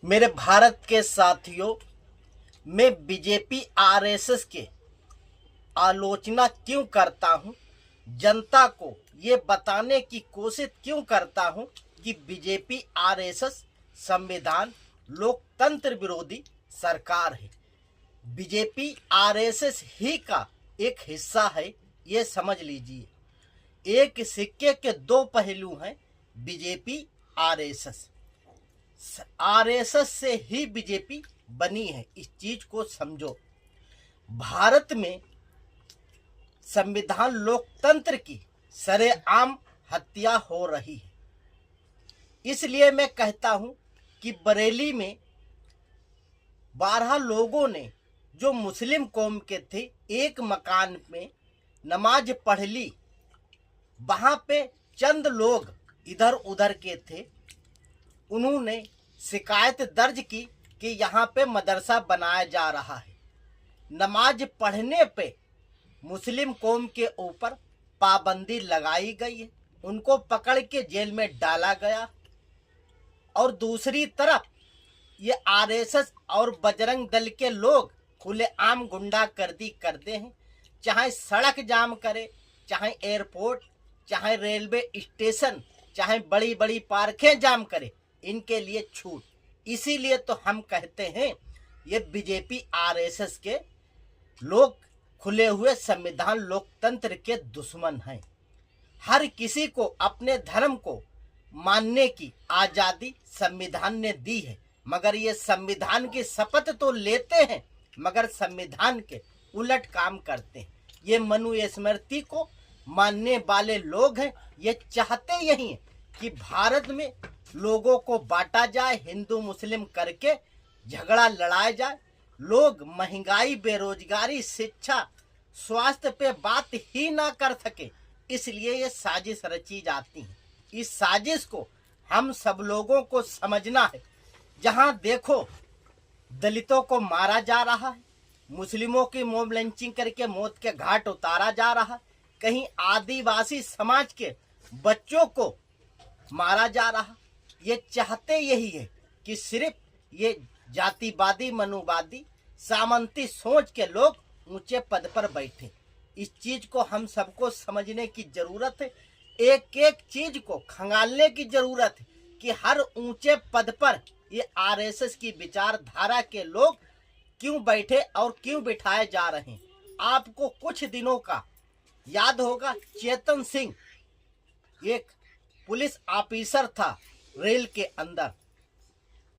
मेरे भारत के साथियों, मैं बीजेपी आरएसएस के आलोचना क्यों करता हूं, जनता को ये बताने की कोशिश क्यों करता हूं कि बीजेपी आरएसएस संविधान लोकतंत्र विरोधी सरकार है। बीजेपी आरएसएस ही का एक हिस्सा है, ये समझ लीजिए। एक सिक्के के दो पहलू हैं। बीजेपी आरएसएस आरएसएस से ही बीजेपी बनी है, इस चीज को समझो। भारत में संविधान लोकतंत्र की सरेआम हत्या हो रही है। इसलिए मैं कहता हूं कि बरेली में 12 लोगों ने जो मुस्लिम कौम के थे, एक मकान में नमाज पढ़ ली। वहां पे चंद लोग इधर उधर के थे, उन्होंने शिकायत दर्ज की कि यहाँ पे मदरसा बनाया जा रहा है। नमाज पढ़ने पे मुस्लिम कौम के ऊपर पाबंदी लगाई गई है, उनको पकड़ के जेल में डाला गया। और दूसरी तरफ ये आरएसएस और बजरंग दल के लोग खुलेआम गुंडागर्दी करते हैं। चाहे सड़क जाम करे, चाहे एयरपोर्ट, चाहे रेलवे स्टेशन, चाहे बड़ी बड़ी पार्कें जाम करे, इनके लिए छूट। इसीलिए तो हम कहते हैं ये बीजेपी आरएसएस के लोग खुले हुए संविधान लोकतंत्र के दुश्मन हैं। हर किसी को अपने धर्म को मानने की आजादी संविधान ने दी है, मगर ये संविधान की शपथ तो लेते हैं, मगर संविधान के उलट काम करते हैं। ये मनुस्मृति को मानने वाले लोग हैं। ये चाहते यही हैं कि भारत में लोगों को बांटा जाए, हिंदू मुस्लिम करके झगड़ा लड़ाया जाए, लोग महंगाई, बेरोजगारी, शिक्षा, स्वास्थ्य पे बात ही ना कर सके। इसलिए ये साजिश रची जाती है। इस साजिश को हम सब लोगों को समझना है। जहां देखो दलितों को मारा जा रहा है, मुस्लिमों की मॉब लिंचिंग करके मौत के घाट उतारा जा रहा है, कहीं आदिवासी समाज के बच्चों को मारा जा रहा। ये चाहते यही है कि सिर्फ ये जातिवादी, मनुवादी, सामंती सोच के लोग ऊंचे पद पर बैठे। इस चीज को हम सबको समझने की जरूरत है। एक एक चीज को खंगालने की जरूरत है कि हर ऊंचे पद पर ये आरएसएस की विचारधारा के लोग क्यों बैठे और क्यों बिठाए जा रहे हैं। आपको कुछ दिनों का याद होगा, चेतन सिंह एक पुलिस ऑफिसर था रेल के अंदर,